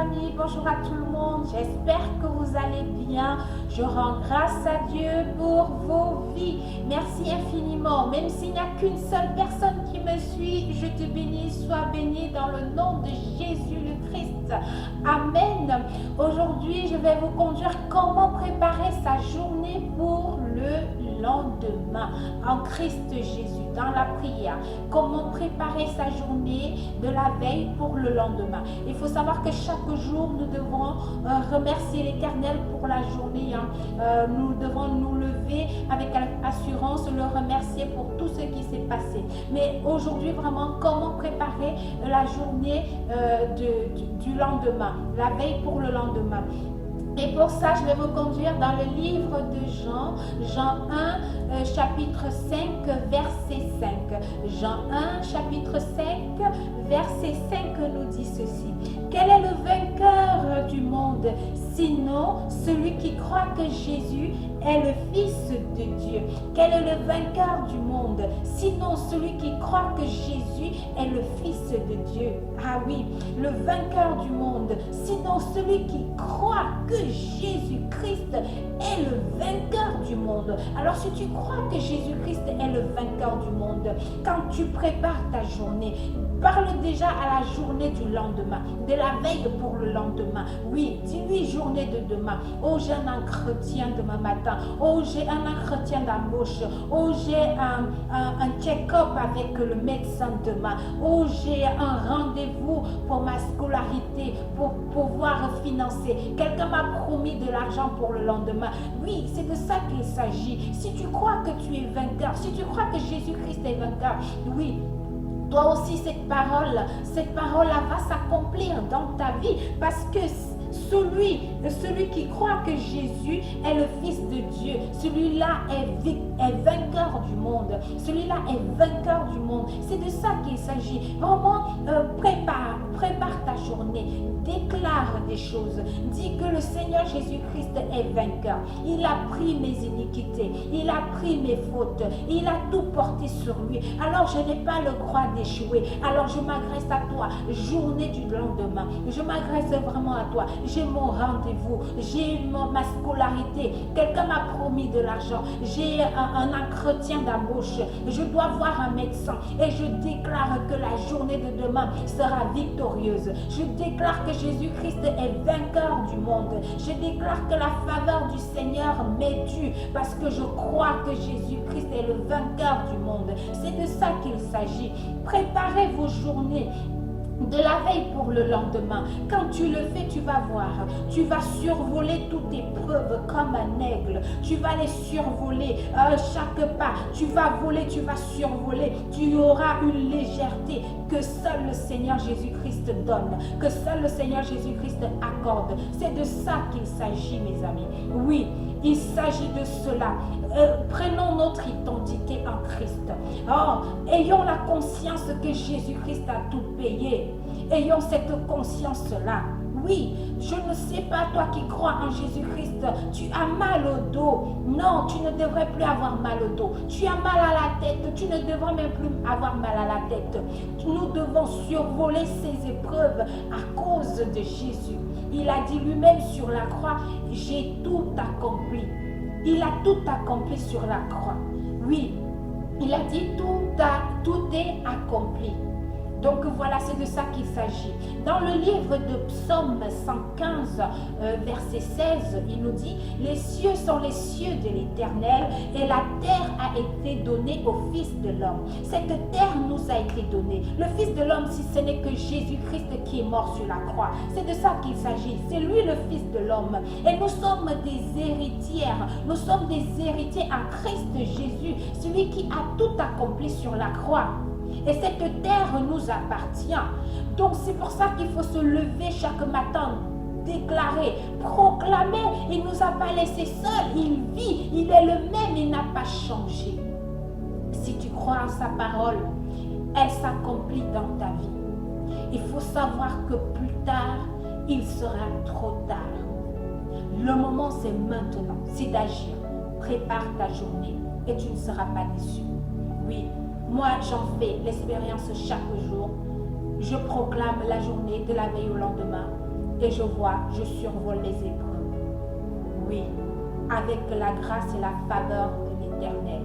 amis, bonjour à tout le monde, j'espère que vous allez bien. Je rends grâce à Dieu pour vos vies. Merci infiniment, même s'il n'y a qu'une seule personne qui me suit, je te bénis, sois béni dans le nom de Jésus le Christ. Amen. Aujourd'hui, je vais vous conduire comment préparer sa journée pour le lendemain en Christ Jésus, dans la prière. Comment préparer sa journée de la veille pour le lendemain. Il faut savoir que chaque jour, nous devons remercier l'Éternel pour la journée. Nous devons nous lever avec assurance, le remercier pour tout ce qui s'est passé. Mais aujourd'hui, vraiment, comment préparer la journée du lendemain, la veille pour le lendemain. Et pour ça, je vais vous conduire dans le livre de Jean, Jean 1, chapitre 5, verset 5. Jean 1, chapitre 5, verset 5 nous dit ceci. Quel est le vainqueur du monde, sinon celui qui croit que Jésus est le Fils de Dieu? Quel est le vainqueur du monde, sinon celui qui croit que Jésus est le Fils de Dieu? Ah oui, le vainqueur du monde, sinon celui qui croit que Jésus-Christ est le vainqueur du monde. Alors si tu crois que Jésus-Christ est le vainqueur du monde, quand tu prépares ta journée, parle déjà à la journée du lendemain, de la veille pour le lendemain. Oui, dis-lui journée de demain. Oh, j'ai un entretien demain matin. Oh, j'ai un entretien d'embauche. Oh, j'ai un check-up avec le médecin demain. Oh, j'ai un rendez-vous pour ma scolarité, pour pouvoir financer. Quelqu'un m'a promis de l'argent pour le lendemain. Oui, c'est de ça qu'il s'agit. Si tu crois que tu es vainqueur, si tu crois que Jésus-Christ est vainqueur, oui, toi aussi cette parole-là va s'accomplir dans ta vie, parce que celui qui croit que Jésus est le Fils de Dieu, celui-là est vainqueur du monde. Celui-là est vainqueur du monde. C'est de ça qu'il s'agit. Vraiment, prépare ta journée. Déclare des choses. Dis que le Seigneur Jésus-Christ est vainqueur. Il a pris mes iniquités. Il a pris mes fautes. Il a tout porté sur lui. Alors je n'ai pas le droit d'échouer. Alors je m'adresse à toi. Journée du lendemain. Je m'adresse vraiment à toi. J'ai mon rendez-vous, j'ai ma scolarité, quelqu'un m'a promis de l'argent, j'ai un entretien d'embauche, je dois voir un médecin et je déclare que la journée de demain sera victorieuse. Je déclare que Jésus-Christ est vainqueur du monde. Je déclare que la faveur du Seigneur m'est due parce que je crois que Jésus-Christ est le vainqueur du monde. C'est de ça qu'il s'agit. Préparez vos journées de la veille pour le lendemain. Quand tu le fais, tu vas voir. Tu vas survoler toutes épreuves comme un aigle. Tu vas les survoler chaque pas. Tu vas voler, tu vas survoler. Tu auras une légèreté que seul le Seigneur Jésus-Christ donne, que seul le Seigneur Jésus-Christ accorde. C'est de ça qu'il s'agit, mes amis. Oui, il s'agit de cela. Prenons notre identité en Christ. Oh, ayons la conscience que Jésus-Christ a tout payé. Ayons cette conscience-là. Oui, je ne sais pas, toi qui crois en Jésus-Christ, tu as mal au dos. Non, tu ne devrais plus avoir mal au dos. Tu as mal à la tête, tu ne devrais même plus avoir mal à la tête. Nous devons survoler ces épreuves à cause de Jésus. Il a dit lui-même sur la croix, j'ai tout accompli. Il a tout accompli sur la croix. Oui, il a dit tout est accompli. Donc voilà, c'est de ça qu'il s'agit. Dans le livre de Psaume 115, verset 16, il nous dit « Les cieux sont les cieux de l'Éternel et la terre a été donnée au Fils de l'homme. » Cette terre nous a été donnée. Le Fils de l'homme, si ce n'est que Jésus-Christ qui est mort sur la croix. C'est de ça qu'il s'agit. C'est lui le Fils de l'homme. Et nous sommes des héritières. Nous sommes des héritiers en Christ Jésus, celui qui a tout accompli sur la croix. Et cette terre nous appartient. Donc c'est pour ça qu'il faut se lever chaque matin, déclarer, proclamer. Il ne nous a pas laissés seuls. Il vit, il est le même, il n'a pas changé. Si tu crois en sa parole, elle s'accomplit dans ta vie. Il faut savoir que plus tard, il sera trop tard. Le moment c'est maintenant, c'est d'agir. Prépare ta journée et tu ne seras pas déçu. Oui. Moi, j'en fais l'expérience chaque jour. Je proclame la journée de la veille au lendemain et je survole les épreuves. Oui, avec la grâce et la faveur de l'Éternel.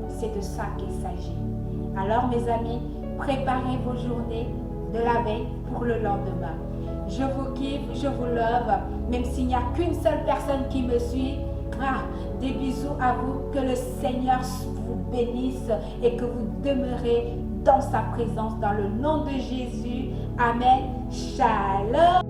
C'est de ça qu'il s'agit. Alors mes amis, préparez vos journées de la veille pour le lendemain. Je vous kiffe, je vous love, même s'il n'y a qu'une seule personne qui me suit. Des bisous à vous, que le Seigneur vous bénisse et que vous demeurez dans sa présence, dans le nom de Jésus. Amen. Shalom.